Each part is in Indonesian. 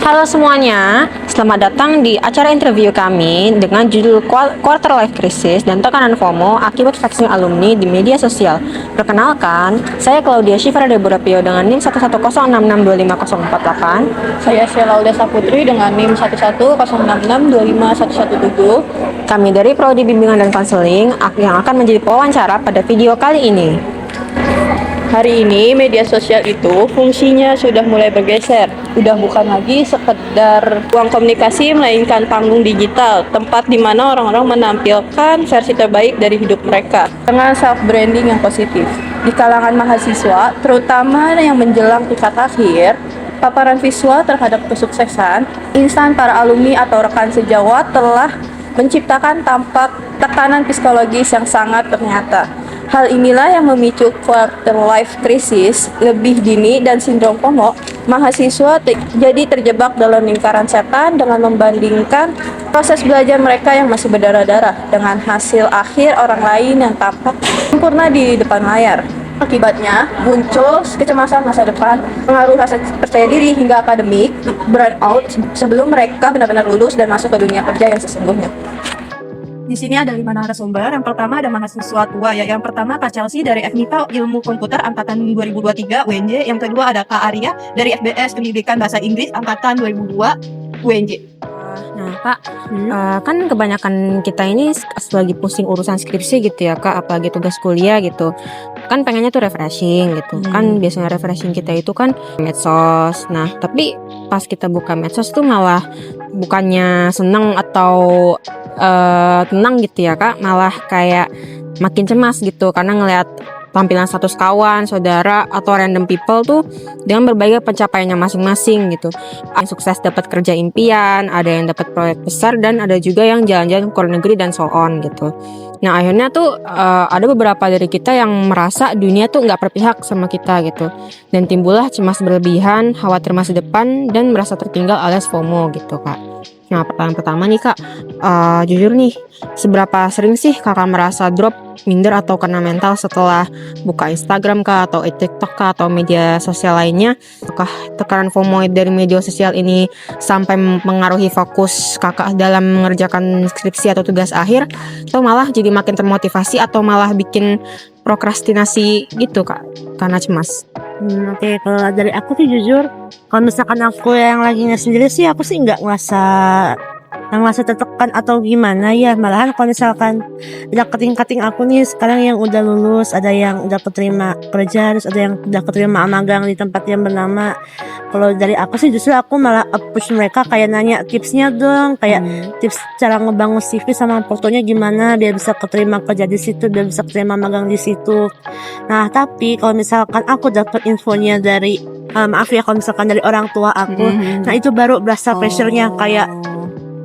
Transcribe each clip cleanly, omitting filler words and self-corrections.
Halo semuanya, selamat datang di acara interview kami dengan judul Quarter Life Crisis dan tekanan FOMO akibat vaksin alumni di media sosial. Perkenalkan, saya Claudia Shivara Deborah Pio dengan NIM 11066250448. Saya Sheila Aldesa Putri dengan NIM 11066251117. Kami dari Prodi Bimbingan dan Konseling yang akan menjadi pewawancara pada video kali ini. Hari ini media sosial itu fungsinya sudah mulai bergeser. Udah bukan lagi sekedar ruang komunikasi, melainkan panggung digital, tempat di mana orang-orang menampilkan versi terbaik dari hidup mereka dengan self-branding yang positif. Di kalangan mahasiswa, terutama yang menjelang tingkat akhir, paparan visual terhadap kesuksesan, instan para alumni atau rekan sejawat telah menciptakan tampak tekanan psikologis yang sangat ternyata. Hal inilah yang memicu quarter life crisis lebih dini dan sindrom FOMO. Mahasiswa jadi terjebak dalam lingkaran setan dengan membandingkan proses belajar mereka yang masih berdarah-darah dengan hasil akhir orang lain yang tampak sempurna di depan layar. Akibatnya muncul kecemasan masa depan, pengaruh rasa percaya diri hingga akademik, burnout sebelum mereka benar-benar lulus dan masuk ke dunia kerja yang sesungguhnya. Di sini ada 5 narasumber. Yang pertama ada mahasiswa tua ya. Yang pertama Kak Chelsea dari FMIPA Ilmu Komputer angkatan 2023 UNJ. Yang kedua ada Kak Arya dari FBS Pendidikan Bahasa Inggris angkatan 2002 UNJ. Nah Kak, kan kebanyakan kita ini lagi pusing urusan skripsi gitu ya Kak, apalagi tugas kuliah gitu. Kan pengennya tuh refreshing gitu. Kan biasanya refreshing kita itu kan medsos. Nah tapi pas kita buka medsos tuh malah bukannya seneng atau tenang gitu ya Kak, malah kayak makin cemas gitu karena ngelihat tampilan status kawan, saudara, atau random people tuh dengan berbagai pencapaiannya masing-masing gitu. Ada yang sukses dapat kerja impian, ada yang dapat proyek besar, dan ada juga yang jalan-jalan ke luar negeri dan so on gitu. Nah akhirnya tuh ada beberapa dari kita yang merasa dunia tuh nggak berpihak sama kita gitu. Dan timbullah cemas berlebihan, khawatir masa depan, dan merasa tertinggal alias FOMO gitu Kak. Nah pertanyaan pertama nih Kak, jujur nih, seberapa sering sih kakak merasa drop, minder atau kena mental setelah buka Instagram kah, atau TikTok kah, atau media sosial lainnya? Apakah tekanan FOMO dari media sosial ini sampai mempengaruhi fokus kakak dalam mengerjakan skripsi atau tugas akhir? Atau malah jadi makin termotivasi atau malah bikin prokrastinasi gitu Kak, karena cemas? Oke, kalau dari aku sih jujur, kalau misalkan aku yang lagi sendiri sih, aku sih nggak ngerasa tertekan atau gimana ya. Malahan kalau misalkan ada kating-kating aku nih sekarang yang udah lulus, ada yang udah keterima kerja, terus ada yang udah keterima magang di tempat yang bernama. Kalau dari aku sih justru aku malah approach mereka kayak nanya tipsnya dong, kayak tips cara ngebangun CV sama fotonya gimana biar bisa keterima kerja di situ, biar bisa keterima magang di situ. Nah tapi kalau misalkan aku dapat infonya dari maaf ya kalau misalkan dari orang tua aku, nah itu baru berasa pressure-nya kayak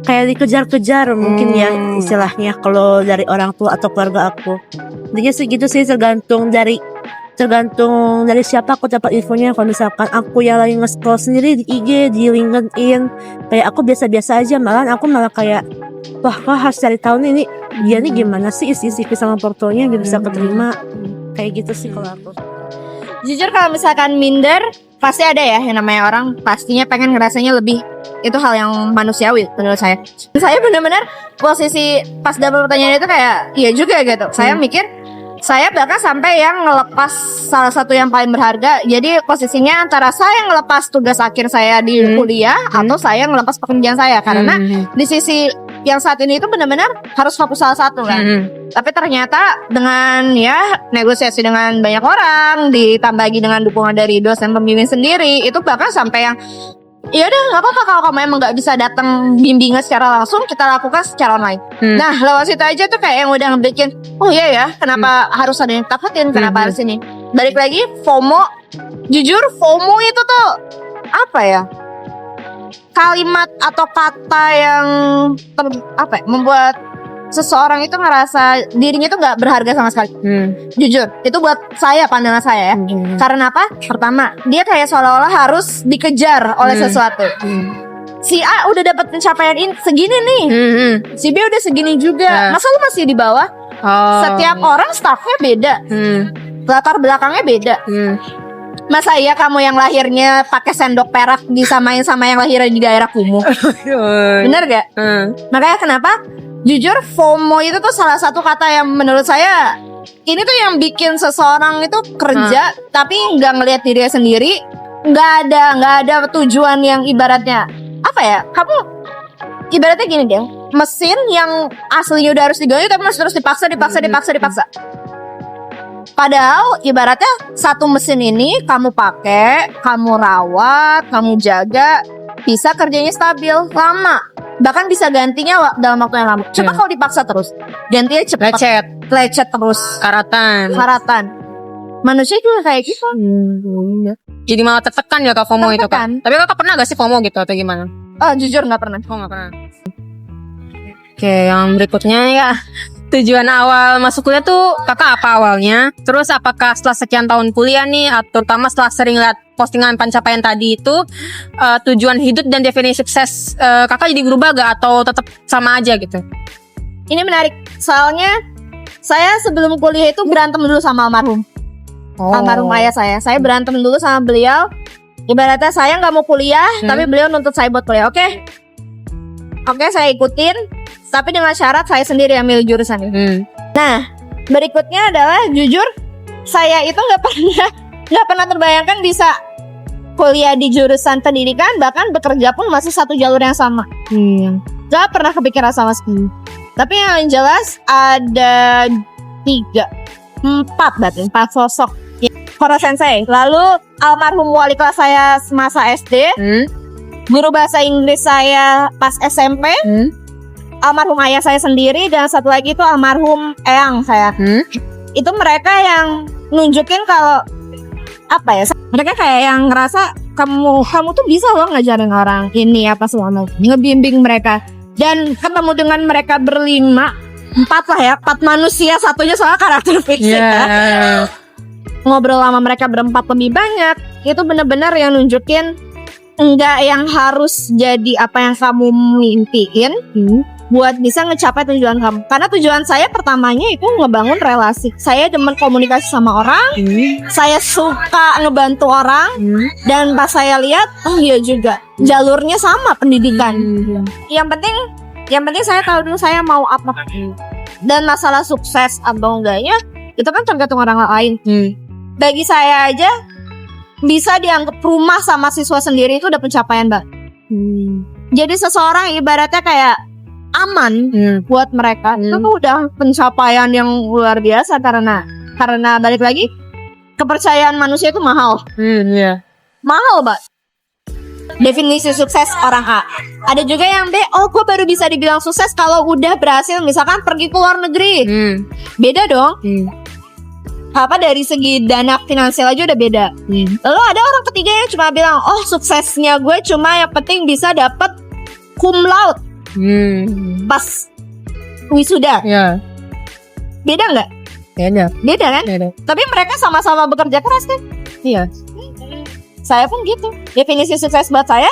dikejar-kejar mungkin ya istilahnya kalau dari orang tua atau keluarga aku. Intinya sih gitu sih, tergantung dari siapa aku dapat infonya. Kalau misalkan aku yang lagi nge-scroll sendiri di IG, di LinkedIn, kayak aku biasa-biasa aja, malah aku malah kayak wah harus cari tahu nih dia nih gimana sih isi CV sama portonya biar bisa keterima. Kayak gitu sih kalau aku. Jujur kalau misalkan minder, pasti ada ya yang namanya orang pastinya pengen ngerasanya lebih. Itu hal yang manusiawi menurut saya. Saya benar-benar posisi pas dapat pertanyaan itu kayak iya juga gitu. Saya mikir, saya bahkan sampai yang ngelepas salah satu yang paling berharga. Jadi posisinya antara saya ngelepas tugas akhir saya di kuliah atau saya ngelepas pekerjaan saya. Karena di sisi yang saat ini itu benar-benar harus fokus salah satu kan. Tapi ternyata dengan ya negosiasi dengan banyak orang, ditambah lagi dengan dukungan dari dosen pembimbing sendiri, itu bahkan sampai yang ya udah nggak apa-apa kalau kamu emang nggak bisa datang bimbingan secara langsung, kita lakukan secara online. Nah lewat situ aja tuh kayak yang udah ngebikin oh iya ya kenapa harus ada yang takutin, kenapa harus ini. Balik lagi FOMO, jujur FOMO itu tuh apa ya, kalimat atau kata yang membuat seseorang itu ngerasa dirinya itu nggak berharga sama sekali. Jujur, itu buat saya, pandangan saya ya. Karena apa? Pertama, dia kayak seolah-olah harus dikejar oleh sesuatu. Si A udah dapat pencapaian ini segini nih, si B udah segini juga. Masa lu masih di bawah? Setiap orang staffnya beda, latar belakangnya beda. Masa iya kamu yang lahirnya pakai sendok perak disamain sama yang lahirnya di daerah kumuh? Bener gak? Makanya kenapa? Jujur FOMO itu tuh salah satu kata yang menurut saya ini tuh yang bikin seseorang itu kerja tapi nggak ngelihat dirinya sendiri, nggak ada tujuan yang ibaratnya apa ya? Kamu ibaratnya gini deh, mesin yang aslinya udah harus diganti tapi masih terus dipaksa. Padahal ibaratnya satu mesin ini kamu pakai, kamu rawat, kamu jaga, bisa kerjanya stabil, lama. Bahkan bisa gantinya dalam waktu yang lama. Coba kalau dipaksa terus, gantinya cepat, lecet terus, karatan. Manusia juga kayak gitu. Jadi malah tertekan ya Kak FOMO itu kan. Tapi Kakak pernah gak sih FOMO gitu atau gimana? Jujur nggak pernah. Oh nggak pernah. Oke, yang berikutnya ya. Tujuan awal masuk kuliah tuh Kakak apa awalnya? Terus apakah setelah sekian tahun kuliah nih, atau terutama setelah sering lihat postingan pencapaian tadi itu, tujuan hidup dan definisi sukses Kakak jadi berubah gak atau tetap sama aja gitu? Ini menarik, soalnya saya sebelum kuliah itu berantem dulu sama almarhum. Almarhum ayah saya. Saya berantem dulu sama beliau. Ibaratnya saya nggak mau kuliah, tapi beliau nuntut saya buat kuliah. Oke, saya ikutin. Tapi dengan syarat saya sendiri yang milih jurusan itu. Nah, berikutnya adalah jujur saya itu nggak pernah terbayangkan bisa kuliah di jurusan pendidikan, bahkan bekerja pun masih satu jalur yang sama. Nggak pernah kepikiran sama sekali. Tapi yang jelas ada 4 sosok. Koro Sensei, lalu almarhum wali kelas saya semasa SD, guru bahasa Inggris saya pas SMP. Almarhum ayah saya sendiri, dan satu lagi itu almarhum eyang saya. Itu mereka yang nunjukin kalau apa ya? Mereka kayak yang ngerasa kamu tuh bisa loh ngajarin orang ini apa semua, ngebimbing mereka. Dan ketemu dengan mereka berlima, 4 manusia, satunya soal karakter fiksi. Ngobrol sama mereka berempat lebih banyak, itu benar-benar yang nunjukin enggak yang harus jadi apa yang kamu mimpiin. Buat bisa ngecapai tujuan kamu. Karena tujuan saya pertamanya itu ngebangun relasi. Saya demen komunikasi sama orang. Saya suka ngebantu orang. Dan pas saya lihat, iya juga jalurnya sama, pendidikan. Yang penting saya tahu dulu saya mau apa. Dan masalah sukses atau enggaknya itu kan tergantung orang lain. Bagi saya aja bisa dianggap rumah sama siswa sendiri itu udah pencapaian, Mbak. Jadi seseorang ibaratnya kayak aman buat mereka, itu tuh udah pencapaian yang luar biasa. Karena balik lagi, kepercayaan manusia itu mahal. Mahal, Mbak. Definisi sukses orang A. Ada juga yang B, gue baru bisa dibilang sukses kalau udah berhasil misalkan pergi ke luar negeri. Beda dong. Apa dari segi dana finansial aja udah beda. Lalu ada orang ketiga yang cuma bilang, suksesnya gue cuma yang penting bisa dapet cum laude pas wisuda. Beda nggak? Beda kan? Tapi mereka sama-sama bekerja keras kan? Iya. Saya pun gitu. Definisi sukses buat saya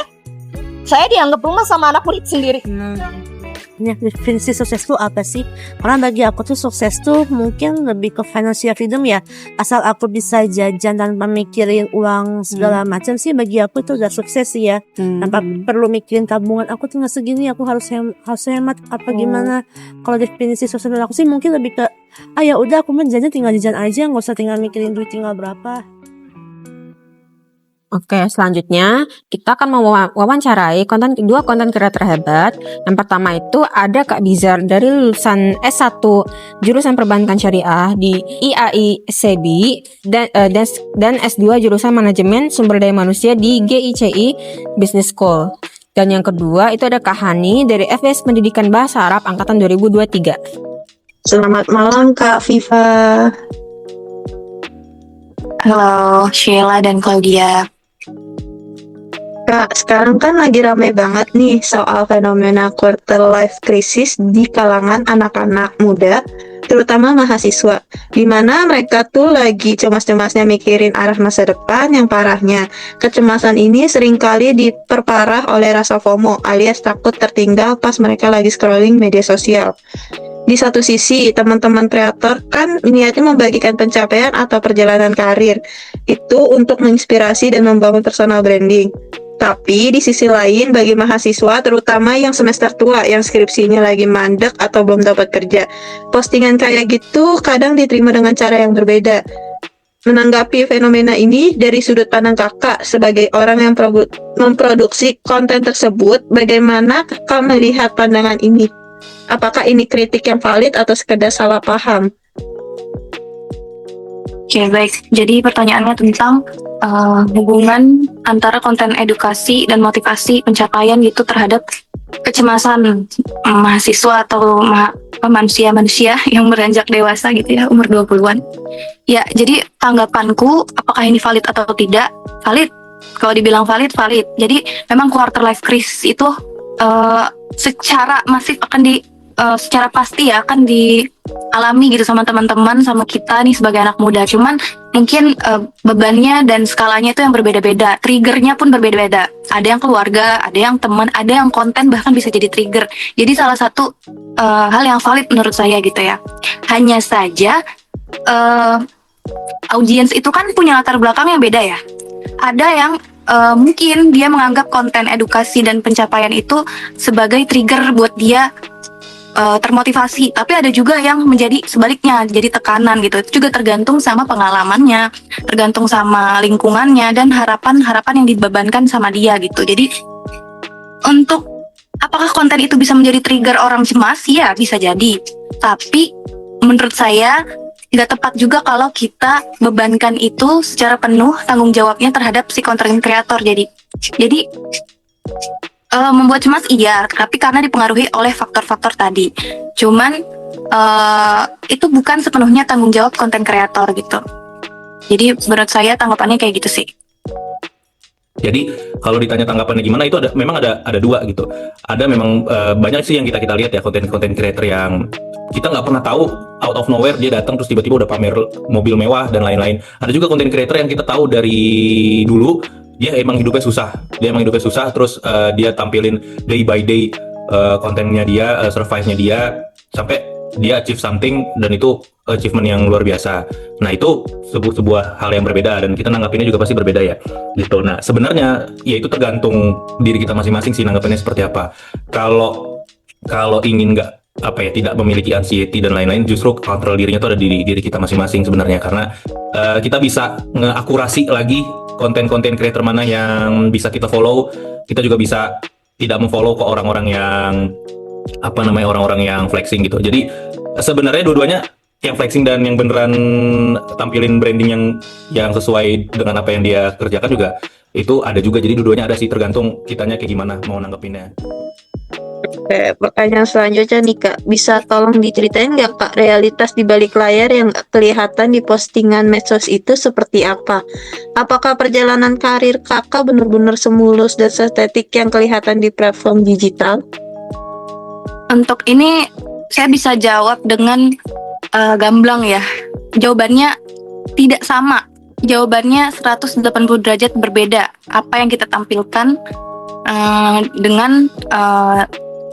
dianggap rumah sama anak murid sendiri. Definisi sukses tuh apa sih? Karena bagi aku tuh sukses tuh mungkin lebih ke financial freedom ya. Asal aku bisa jajan tanpa mikirin uang segala macam sih, bagi aku itu udah sukses sih ya. Tanpa perlu mikirin tabungan aku tinggal segini, aku harus hemat apa gimana. Kalau definisi sukses menurut aku sih mungkin lebih ke ya udah aku mah jajan tinggal jajan aja, nggak usah tinggal mikirin duit tinggal berapa. Oke, selanjutnya kita akan mewawancarai dua konten kreator hebat. Yang pertama itu ada Kak Bizar dari lulusan S1 jurusan Perbankan Syariah di IAI-SEB dan S2 jurusan Manajemen Sumber Daya Manusia di GICI Business School. Dan yang kedua itu ada Kak Hani dari FBS Pendidikan Bahasa Arab angkatan 2023. Selamat malam Kak Viva. Halo Sheila dan Claudia. Kak, sekarang kan lagi ramai banget nih soal fenomena quarter life crisis di kalangan anak-anak muda, terutama mahasiswa, di mana mereka tuh lagi cemas-cemasnya mikirin arah masa depan. Yang parahnya, kecemasan ini seringkali diperparah oleh rasa FOMO alias takut tertinggal pas mereka lagi scrolling media sosial. Di satu sisi, teman-teman kreator kan niatnya membagikan pencapaian atau perjalanan karir itu untuk menginspirasi dan membangun personal branding. Tapi di sisi lain, bagi mahasiswa, terutama yang semester tua, yang skripsinya lagi mandek atau belum dapat kerja, postingan kayak gitu kadang diterima dengan cara yang berbeda. Menanggapi fenomena ini dari sudut pandang kakak sebagai orang yang memproduksi konten tersebut, bagaimana kakak melihat pandangan ini? Apakah ini kritik yang valid atau sekedar salah paham? Oke, baik. Jadi pertanyaannya tentang hubungan antara konten edukasi dan motivasi pencapaian gitu terhadap kecemasan mahasiswa atau manusia-manusia yang beranjak dewasa gitu ya, umur 20-an. Ya, jadi tanggapanku apakah ini valid atau tidak? Valid. Kalau dibilang valid, valid. Jadi memang quarter life crisis itu secara masif secara pasti ya akan dialami gitu sama teman-teman, sama kita nih sebagai anak muda. Cuman mungkin bebannya dan skalanya itu yang berbeda-beda, triggernya pun berbeda-beda. Ada yang keluarga, ada yang teman, ada yang konten bahkan bisa jadi trigger. Jadi salah satu hal yang valid menurut saya gitu ya. Hanya saja audiens itu kan punya latar belakang yang beda ya. Ada yang mungkin dia menganggap konten edukasi dan pencapaian itu sebagai trigger buat dia termotivasi, tapi ada juga yang menjadi sebaliknya, jadi tekanan gitu. Itu juga tergantung sama pengalamannya, tergantung sama lingkungannya dan harapan-harapan yang dibebankan sama dia gitu. Jadi untuk apakah konten itu bisa menjadi trigger orang cemas? Ya bisa jadi, tapi menurut saya nggak tepat juga kalau kita bebankan itu secara penuh tanggung jawabnya terhadap si content creator. Jadi membuat cemas iya, tapi karena dipengaruhi oleh faktor-faktor tadi. Cuman itu bukan sepenuhnya tanggung jawab konten kreator gitu. Jadi menurut saya tanggapannya kayak gitu sih. Jadi kalau ditanya tanggapannya gimana, itu memang ada dua gitu. Ada memang banyak sih yang kita lihat ya, konten kreator yang kita nggak pernah tahu, out of nowhere dia datang terus tiba-tiba udah pamer mobil mewah dan lain-lain. Ada juga konten kreator yang kita tahu dari dulu dia emang hidupnya susah, terus dia tampilin day by day kontennya dia, survive-nya dia sampai dia achieve something, dan itu achievement yang luar biasa. Nah itu sebuah hal yang berbeda dan kita nanggapinnya juga pasti berbeda ya gitu. Nah sebenarnya ya itu tergantung diri kita masing-masing sih nanggapinnya seperti apa. Kalau ingin tidak memiliki anxiety dan lain-lain, justru kontrol dirinya itu ada di diri kita masing-masing sebenarnya, karena kita bisa ngeakurasi lagi konten-konten creator mana yang bisa kita follow. Kita juga bisa tidak memfollow ke orang-orang yang orang-orang yang flexing gitu. Jadi sebenarnya dua-duanya, yang flexing dan yang beneran tampilin branding yang sesuai dengan apa yang dia kerjakan juga itu ada juga. Jadi dua-duanya ada sih, tergantung kitanya kayak gimana mau nanggepinnya. Oke, pertanyaan selanjutnya nih Kak, bisa tolong diceritain nggak Kak realitas di balik layar yang kelihatan di postingan medsos itu seperti apa? Apakah perjalanan karir kakak benar-benar semulus dan seestetik yang kelihatan di platform digital? Untuk ini saya bisa jawab dengan gamblang ya. Jawabannya tidak sama. Jawabannya 180 derajat berbeda. Apa yang kita tampilkan dengan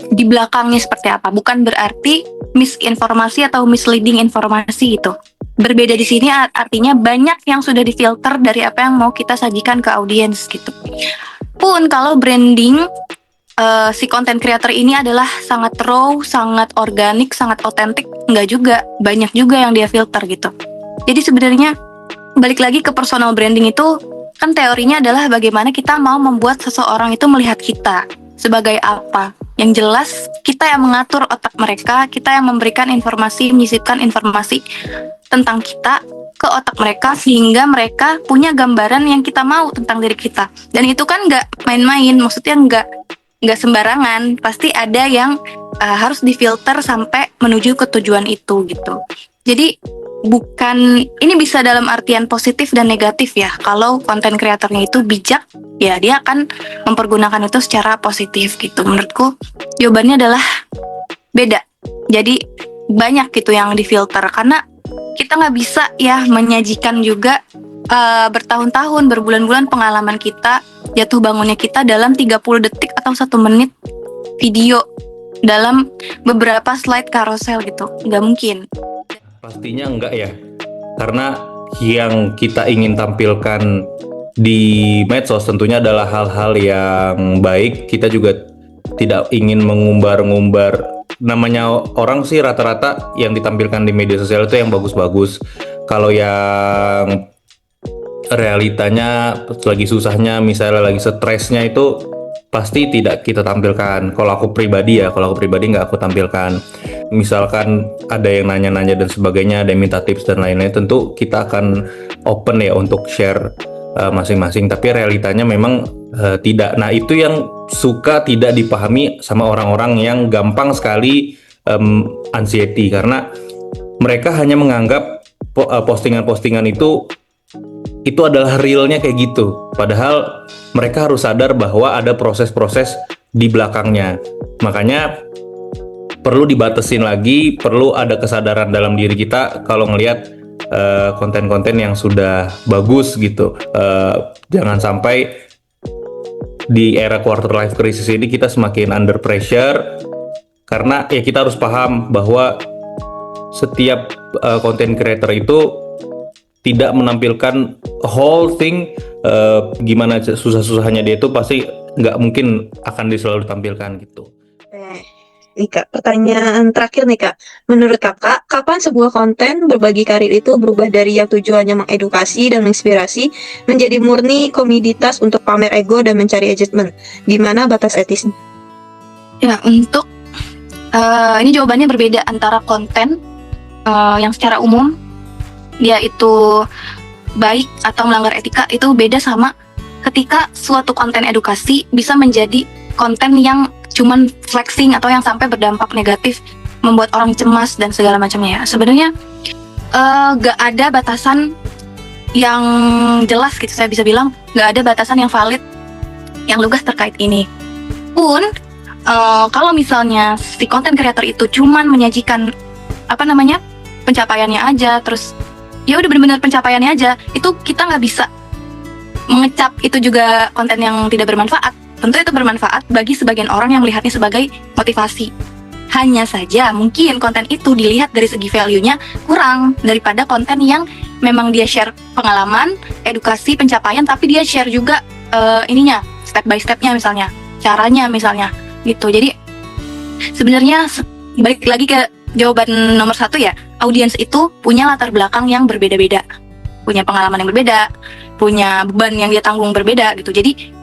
di belakangnya seperti apa. Bukan berarti misinformasi atau misleading informasi itu. Berbeda di sini artinya banyak yang sudah difilter dari apa yang mau kita sajikan ke audiens gitu. Pun kalau branding si content creator ini adalah sangat raw, sangat organik, sangat otentik, enggak juga, banyak juga yang dia filter gitu. Jadi sebenarnya balik lagi ke personal branding itu kan teorinya adalah bagaimana kita mau membuat seseorang itu melihat kita sebagai apa. Yang jelas kita yang mengatur otak mereka, kita yang memberikan informasi, menyisipkan informasi tentang kita ke otak mereka sehingga mereka punya gambaran yang kita mau tentang diri kita. Dan itu kan nggak main-main, maksudnya nggak sembarangan, pasti ada yang harus difilter sampai menuju ke tujuan itu gitu. Jadi bukan, ini bisa dalam artian positif dan negatif ya. Kalau konten kreatornya itu bijak, ya dia akan mempergunakan itu secara positif gitu. Menurutku jawabannya adalah beda. Jadi banyak gitu yang difilter, karena kita nggak bisa ya menyajikan juga bertahun-tahun, berbulan-bulan pengalaman kita, jatuh bangunnya kita dalam 30 detik atau 1 menit video. dalam beberapa slide carousel gitu. Nggak mungkin. Pastinya enggak ya, karena yang kita ingin tampilkan di medsos tentunya adalah hal-hal yang baik. Kita juga tidak ingin mengumbar-ngumbar. Namanya orang sih rata-rata yang ditampilkan di media sosial itu yang bagus-bagus. Kalau yang realitanya lagi susahnya, misalnya lagi stresnya, itu pasti tidak kita tampilkan. Kalau aku pribadi nggak aku tampilkan. Misalkan ada yang nanya-nanya dan sebagainya, ada yang minta tips dan lain-lain, tentu kita akan open ya untuk share masing-masing. Tapi realitanya memang tidak. Nah, itu yang suka tidak dipahami sama orang-orang yang gampang sekali anxiety, karena mereka hanya menganggap postingan-postingan itu adalah realnya kayak gitu. Padahal mereka harus sadar bahwa ada proses-proses di belakangnya. Makanya perlu dibatasin lagi, perlu ada kesadaran dalam diri kita kalau ngelihat konten-konten yang sudah bagus gitu. Jangan sampai di era quarter life crisis ini kita semakin under pressure, karena ya kita harus paham bahwa setiap content creator itu tidak menampilkan whole thing. Gimana susah-susahnya dia itu pasti nggak mungkin akan selalu ditampilkan gitu. Nih Kak, pertanyaan terakhir nih Kak. Menurut Kakak, kapan sebuah konten berbagi karir itu berubah dari yang tujuannya mengedukasi dan menginspirasi menjadi murni komoditas untuk pamer ego dan mencari achievement? Gimana batas etisnya? Ya, untuk ini jawabannya berbeda antara konten yang secara umum dia itu baik atau melanggar etika, itu beda sama ketika suatu konten edukasi bisa menjadi konten yang cuman flexing atau yang sampai berdampak negatif, membuat orang cemas dan segala macamnya. Sebenarnya gak ada batasan yang jelas gitu, saya bisa bilang gak ada batasan yang valid, yang lugas terkait ini. Pun kalau misalnya si content creator itu cuman menyajikan pencapaiannya aja, terus ya udah benar-benar pencapaiannya aja, itu kita nggak bisa mengecap itu juga konten yang tidak bermanfaat. Tentu itu bermanfaat bagi sebagian orang yang melihatnya sebagai motivasi. Hanya saja mungkin konten itu dilihat dari segi value-nya kurang daripada konten yang memang dia share pengalaman, edukasi, pencapaian, tapi dia share juga step by step-nya misalnya, caranya misalnya gitu. Jadi sebenarnya balik lagi ke jawaban nomor 1 ya, audiens itu punya latar belakang yang berbeda-beda, punya pengalaman yang berbeda, punya beban yang dia tanggung berbeda gitu. Jadi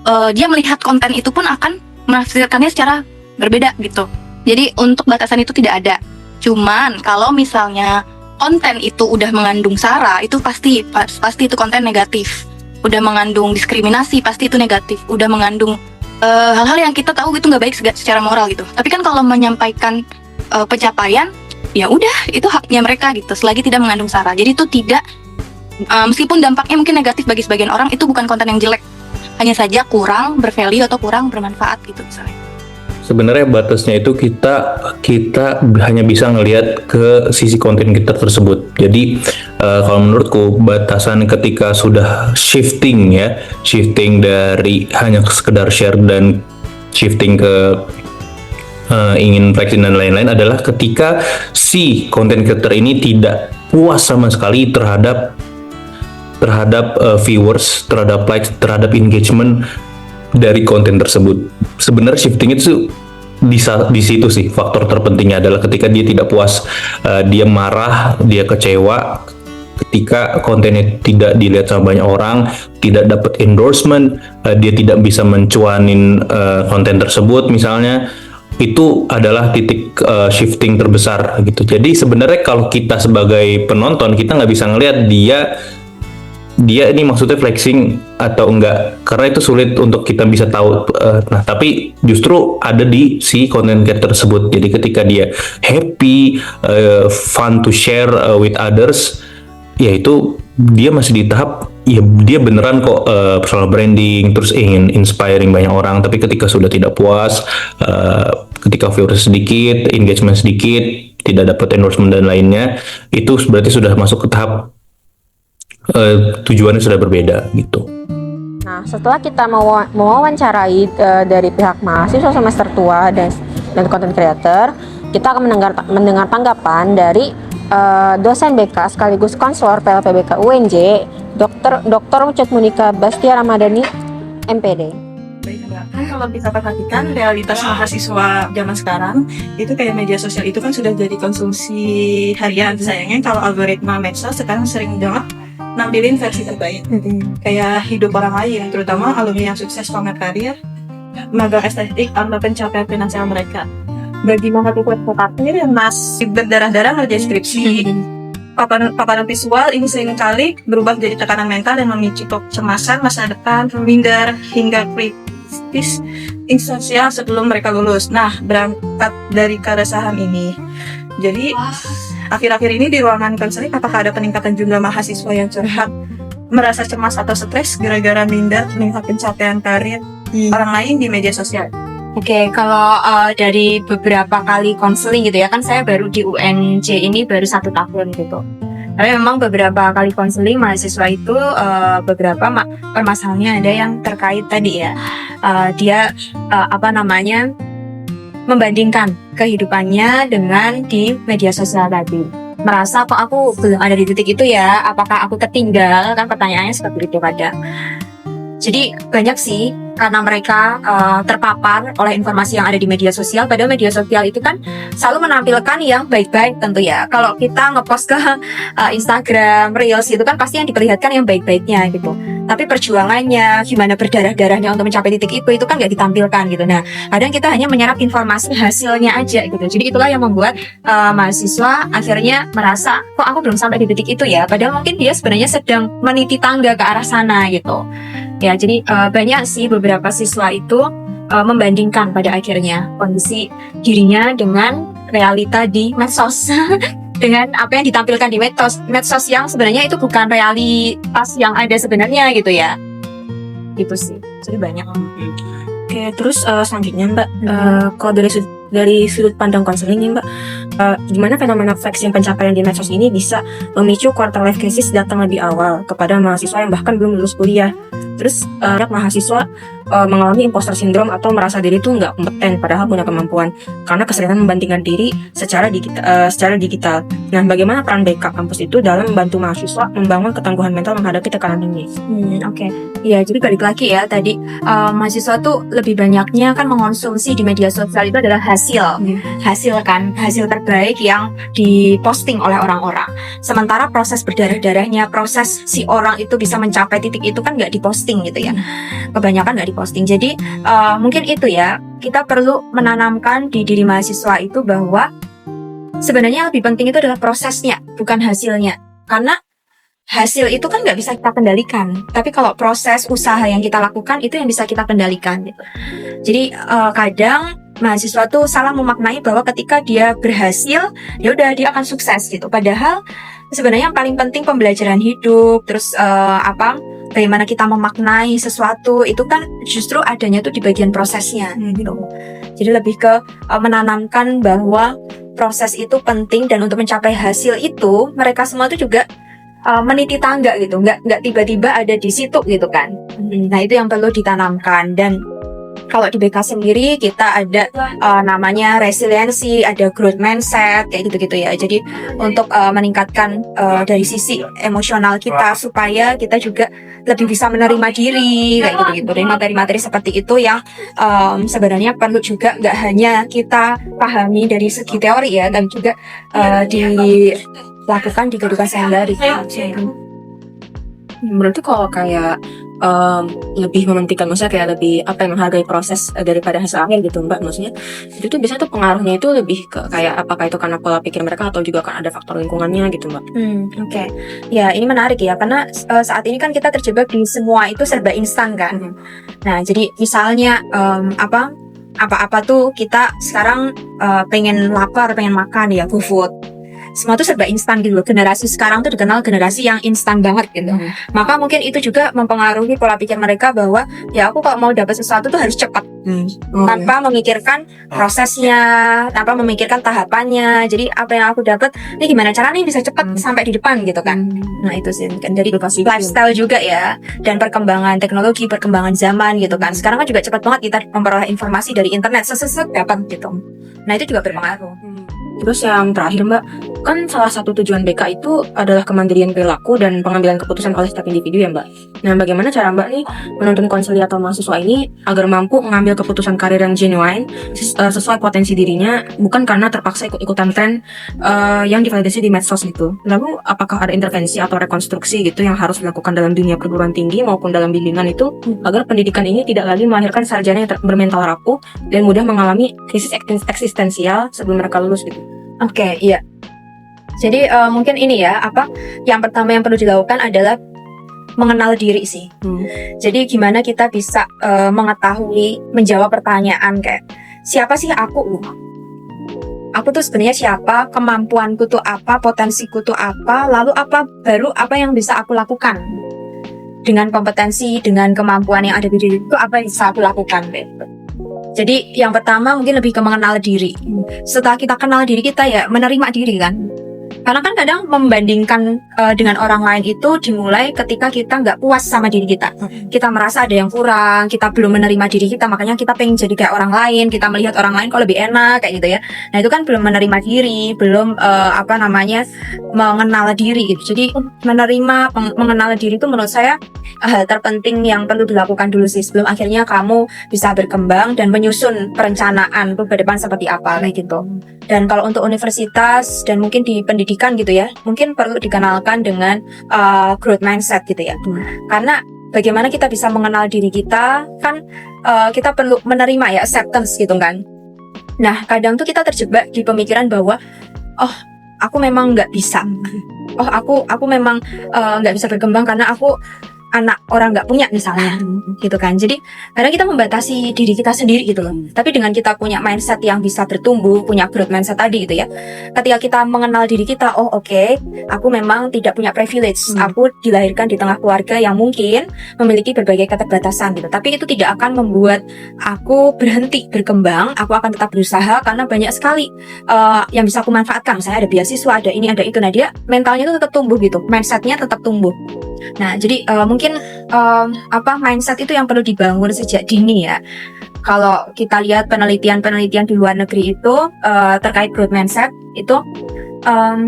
dia melihat konten itu pun akan menafsirkannya secara berbeda gitu. Jadi untuk batasan itu tidak ada. Cuman kalau misalnya konten itu udah mengandung sara, itu pasti itu konten negatif. Udah mengandung diskriminasi, pasti itu negatif. Udah mengandung hal-hal yang kita tahu itu nggak baik secara moral gitu. Tapi kan kalau menyampaikan pencapaian, ya udah itu haknya mereka gitu, selagi tidak mengandung sara. Jadi itu tidak, meskipun dampaknya mungkin negatif bagi sebagian orang, itu bukan konten yang jelek, hanya saja kurang bervalue atau kurang bermanfaat gitu misalnya. Sebenarnya batasnya itu kita hanya bisa ngelihat ke sisi konten kita tersebut. Jadi kalau menurutku batasan ketika sudah shifting dari hanya sekedar share dan shifting ke ingin flexing dan lain-lain adalah ketika si content creator ini tidak puas sama sekali terhadap viewers, terhadap likes, terhadap engagement dari konten tersebut. Sebenarnya shifting itu di situ sih faktor terpentingnya adalah ketika dia tidak puas, dia marah, dia kecewa ketika kontennya tidak dilihat sama banyak orang, tidak dapat endorsement, dia tidak bisa mencuanin konten tersebut misalnya. Itu adalah titik shifting terbesar gitu. Jadi sebenarnya kalau kita sebagai penonton, kita nggak bisa ngelihat dia ini maksudnya flexing atau enggak, karena itu sulit untuk kita bisa tahu. Nah, tapi justru ada di si content creator tersebut. Jadi ketika dia happy, fun to share with others, yaitu dia masih di tahap ya dia beneran kok personal branding, terus ingin inspiring banyak orang. Tapi ketika sudah tidak puas, ketika viewers sedikit, engagement sedikit, tidak dapat endorsement dan lainnya, itu berarti sudah masuk ke tahap tujuannya sudah berbeda gitu. Nah, setelah kita mewawancarai dari pihak mahasiswa semester tua dan dan content creator, kita akan mendengar tanggapan dari dosen BK sekaligus konselor PLPBK UNJ, Dr. Ucat Monika Bastia Ramadhani, MPD. Kan kalau kita perhatikan realitas mahasiswa zaman sekarang itu kayak media sosial itu kan sudah jadi konsumsi harian. Sayangnya kalau algoritma medsos sekarang sering banget nampilin versi terbaik kayak hidup orang lain, terutama alumni yang sukses pamer karir, magang estetik, atau pencapaian finansial mereka. Bagi mahasiswa yang masih berdarah-darah ngerjain skripsi, paparan visual ini seringkali berubah menjadi tekanan mental dan memicu kecemasan masa depan, minder, hingga kritis eksistensial sebelum mereka lulus. Nah, berangkat dari keresahan ini, jadi akhir-akhir ini di ruangan konseling, apakah ada peningkatan jumlah mahasiswa yang curhat merasa cemas atau stres gara-gara minder melihat pencapaian karir orang lain di media sosial? Oke, kalau dari beberapa kali konseling gitu ya, kan saya baru di UNJ ini baru 1 tahun gitu. Tapi memang beberapa kali konseling mahasiswa itu beberapa permasalahannya ada yang terkait tadi ya, dia membandingkan kehidupannya dengan di media sosial tadi. Merasa kok aku belum ada di titik itu ya, apakah aku ketinggal, kan pertanyaannya seperti itu kadang. Jadi banyak sih karena mereka terpapar oleh informasi yang ada di media sosial. Padahal media sosial itu kan selalu menampilkan yang baik-baik tentu ya. Kalau kita ngepost ke Instagram, Reels itu kan pasti yang diperlihatkan yang baik-baiknya gitu. Tapi perjuangannya, gimana berdarah-darahnya untuk mencapai titik itu kan nggak ditampilkan gitu. Nah, kadang kita hanya menyerap informasi hasilnya aja gitu. Jadi itulah yang membuat mahasiswa akhirnya merasa, kok aku belum sampai di titik itu ya. Padahal mungkin dia sebenarnya sedang meniti tangga ke arah sana gitu. Ya, jadi banyak sih beberapa siswa itu membandingkan pada akhirnya kondisi dirinya dengan realita di medsos. Dengan apa yang ditampilkan di medsos yang sebenarnya itu bukan realitas yang ada sebenarnya gitu ya. Gitu sih. Jadi banyak. Oke, terus selanjutnya Mbak, kalau dari sudut pandang konseling nih Mbak, gimana fenomena flexing pencapaian di medsos ini bisa memicu quarter life crisis datang lebih awal kepada mahasiswa yang bahkan belum lulus kuliah. Terus banyak mahasiswa mengalami imposter syndrome atau merasa diri itu nggak kompeten padahal punya kemampuan karena keseringan membandingkan diri secara digital. Nah, bagaimana peran BK kampus itu dalam membantu mahasiswa membangun ketangguhan mental menghadapi tekanan ini? Oke. Ya, jadi balik lagi ya tadi mahasiswa tuh lebih banyaknya kan mengonsumsi di media sosial itu adalah hasil terbaik yang diposting oleh orang-orang. Sementara proses berdarah-darahnya, proses si orang itu bisa mencapai titik itu kan nggak diposting gitu ya. Kebanyakan nggak diposting. Jadi mungkin itu ya, kita perlu menanamkan di diri mahasiswa itu bahwa sebenarnya lebih penting itu adalah prosesnya, bukan hasilnya. Karena hasil itu kan nggak bisa kita kendalikan. Tapi kalau proses usaha yang kita lakukan itu yang bisa kita kendalikan gitu. Jadi kadang mahasiswa tuh salah memaknai bahwa ketika dia berhasil, ya udah dia akan sukses gitu. Padahal sebenarnya yang paling penting pembelajaran hidup, terus bagaimana kita memaknai sesuatu itu kan justru adanya tuh di bagian prosesnya gitu. Jadi lebih ke menanamkan bahwa proses itu penting dan untuk mencapai hasil itu mereka semua tuh juga meniti tangga gitu, nggak tiba-tiba ada di situ gitu kan. Nah, itu yang perlu ditanamkan. Dan kalau di BK sendiri kita ada namanya resiliensi, ada growth mindset kayak gitu-gitu ya. Jadi untuk meningkatkan dari sisi emosional kita supaya kita juga lebih bisa menerima diri kayak gitu-gitu. Dari materi-materi seperti itu yang sebenarnya perlu juga nggak hanya kita pahami dari segi teori ya, tapi juga dilakukan di kehidupan sehari-hari. Berarti kalau kayak lebih mementingkan, maksudnya kayak lebih menghargai proses daripada hasil akhir gitu Mbak, maksudnya itu tuh biasanya tuh pengaruhnya itu lebih ke kayak apakah itu karena pola pikir mereka atau juga kan ada faktor lingkungannya gitu Mbak. Oke. Ya, ini menarik ya karena saat ini kan kita terjebak di semua itu serba instan kan. Nah, jadi misalnya apa-apa tuh kita sekarang pengen lapar, pengen makan ya, GoFood. Semua tuh serba instan gitu loh. Generasi sekarang tuh dikenal generasi yang instan banget gitu. Maka mungkin itu juga mempengaruhi pola pikir mereka bahwa ya aku kalau mau dapat sesuatu tuh harus cepat. tanpa memikirkan prosesnya, tanpa memikirkan tahapannya. Jadi apa yang aku dapat, ini gimana caranya bisa cepat sampai di depan gitu kan. Nah itu sih kan dari lifestyle juga ya, dan perkembangan teknologi, perkembangan zaman gitu kan. Sekarang kan juga cepat banget kita memperoleh informasi dari internet, seset dapat gitu. Nah itu juga berpengaruh. Terus yang terakhir Mbak, kan salah satu tujuan BK itu adalah kemandirian perilaku dan pengambilan keputusan oleh setiap individu ya Mbak. Nah bagaimana cara Mbak nih menuntun konsiliator mahasiswa ini agar mampu mengambil keputusan karir yang genuine sesuai potensi dirinya, bukan karena terpaksa ikut-ikutan tren yang divalidasi di medsos gitu. Lalu apakah ada intervensi atau rekonstruksi gitu yang harus dilakukan dalam dunia perguruan tinggi maupun dalam bimbingan itu agar pendidikan ini tidak lagi melahirkan sarjana yang bermental rapuh dan mudah mengalami krisis eksistensial sebelum mereka lulus gitu? Oke, iya. Jadi mungkin ini ya, yang pertama yang perlu dilakukan adalah mengenal diri sih. Jadi gimana kita bisa mengetahui, menjawab pertanyaan kayak siapa sih aku? Aku tuh sebenarnya siapa? Kemampuanku tuh apa? Potensiku tuh apa? Lalu apa yang bisa aku lakukan? Dengan kompetensi, dengan kemampuan yang ada di diri itu apa yang bisa aku lakukan? Jadi yang pertama mungkin lebih ke mengenal diri. Setelah kita kenal diri kita ya menerima diri kan. Karena kan kadang membandingkan dengan orang lain itu dimulai ketika kita nggak puas sama diri kita. Kita merasa ada yang kurang, kita belum menerima diri kita, makanya kita pengen jadi kayak orang lain, kita melihat orang lain kok lebih enak kayak gitu ya. Nah itu kan belum menerima diri, belum mengenal diri gitu. Jadi mengenal diri itu menurut saya hal terpenting yang perlu dilakukan dulu sih sebelum akhirnya kamu bisa berkembang dan menyusun perencanaan ke depan seperti apa kayak gitu. Dan kalau untuk universitas dan mungkin di pendidikan gitu ya, mungkin perlu dikenalkan dengan growth mindset gitu ya. Karena bagaimana kita bisa mengenal diri kita, kan kita perlu menerima ya, acceptance gitu kan. Nah kadang tuh kita terjebak di pemikiran bahwa aku memang nggak bisa, aku memang nggak bisa berkembang karena aku anak orang nggak punya misalnya gitu kan. Jadi kadang kita membatasi diri kita sendiri gitu loh. Tapi dengan kita punya mindset yang bisa bertumbuh, punya growth mindset tadi gitu ya, ketika kita mengenal diri kita, aku memang tidak punya privilege, aku dilahirkan di tengah keluarga yang mungkin memiliki berbagai keterbatasan gitu. Tapi itu tidak akan membuat aku berhenti berkembang. Aku akan tetap berusaha karena banyak sekali yang bisa aku manfaatkan. Misalnya ada beasiswa, ada ini, ada itu. Nah dia mentalnya itu tetap tumbuh gitu, mindsetnya tetap tumbuh. Nah jadi mungkin mindset itu yang perlu dibangun sejak dini ya. Kalau kita lihat penelitian di luar negeri itu terkait growth mindset itu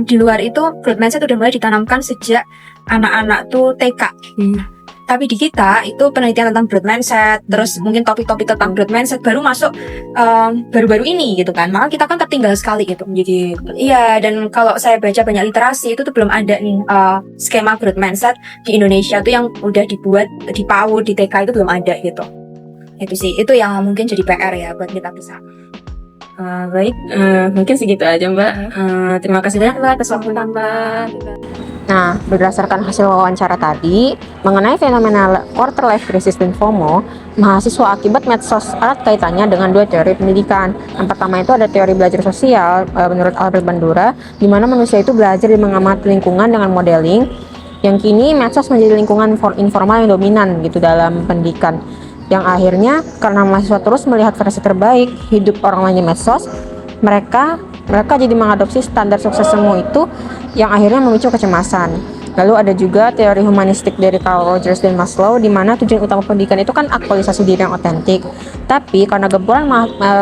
di luar itu growth mindset udah mulai ditanamkan sejak anak-anak tuh TK. Tapi di kita itu penelitian tentang growth mindset, terus mungkin topik-topik tentang growth mindset baru masuk baru-baru ini gitu kan. Maka kita kan tertinggal sekali gitu. Jadi iya, dan kalau saya baca banyak literasi itu tuh belum ada nih skema growth mindset di Indonesia tuh yang udah dibuat di PAUD, di TK itu belum ada gitu. Itu sih, itu yang mungkin jadi PR ya buat kita bersama. Baik, mungkin segitu aja Mbak. Terima kasih banyak Mbak atas waktu Mbak. Nah, berdasarkan hasil wawancara tadi mengenai fenomena quarter life crisis dan FOMO, mahasiswa akibat medsos erat kaitannya dengan dua teori pendidikan. Yang pertama itu ada teori belajar sosial menurut Albert Bandura, di mana manusia itu belajar dan mengamati lingkungan dengan modeling. Yang kini medsos menjadi lingkungan informal yang dominan gitu dalam pendidikan. Yang akhirnya karena mahasiswa terus melihat versi terbaik hidup orang lain di medsos, mereka jadi mengadopsi standar sukses semu itu yang akhirnya memicu kecemasan. Lalu ada juga teori humanistik dari Carl Rogers dan Maslow, di mana tujuan utama pendidikan itu kan aktualisasi diri yang otentik. Tapi karena gempuran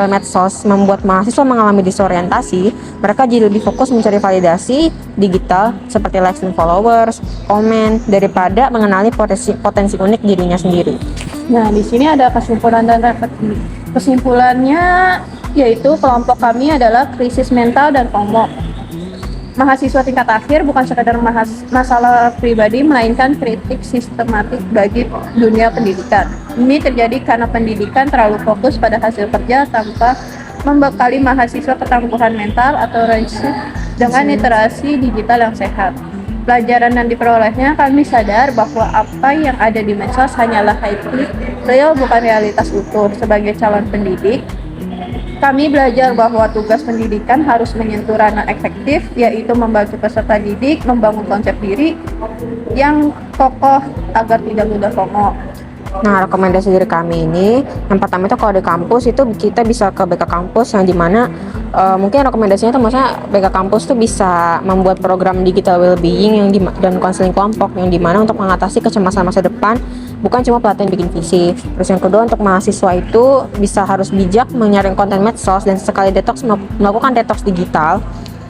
medsos membuat mahasiswa mengalami disorientasi, mereka jadi lebih fokus mencari validasi digital seperti likes and followers, komen, daripada mengenali potensi unik dirinya sendiri. Nah, di sini ada kesimpulan dan refleksi. Kesimpulannya yaitu kelompok kami adalah krisis mental dan FOMO. Mahasiswa tingkat akhir bukan sekadar masalah pribadi, melainkan kritik sistematik bagi dunia pendidikan. Ini terjadi karena pendidikan terlalu fokus pada hasil kerja tanpa membekali mahasiswa ketangguhan mental atau resiliensi dengan literasi digital yang sehat. Pelajaran yang diperolehnya, kami sadar bahwa apa yang ada di medsos hanyalah hype real, bukan realitas utuh. Sebagai calon pendidik, kami belajar bahwa tugas pendidikan harus menyentuh ranah efektif, yaitu membantu peserta didik membangun konsep diri yang kokoh agar tidak mudah FOMO. Nah, rekomendasi dari kami ini, yang pertama itu kalau di kampus itu kita bisa ke BK kampus yang dimana mungkin rekomendasinya itu maksudnya BK kampus tuh bisa membuat program digital well-being dan konseling kelompok yang dimana untuk mengatasi kecemasan masa depan, bukan cuma pelatihan bikin visi. Terus yang kedua untuk mahasiswa itu bisa harus bijak menyaring konten medsos dan sekali detox melakukan detox digital.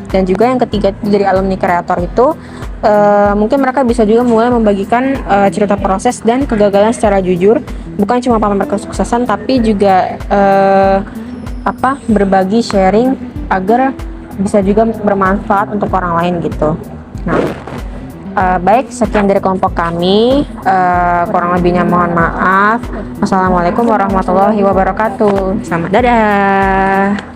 Dan juga yang ketiga dari alumni kreator itu mungkin mereka bisa juga mulai membagikan cerita proses dan kegagalan secara jujur, bukan cuma pamer kesuksesan tapi juga berbagi sharing agar bisa juga bermanfaat untuk orang lain gitu. Nah, baik, sekian dari kelompok kami. Kurang lebihnya mohon maaf. Wassalamualaikum warahmatullahi wabarakatuh. Selamat dadah.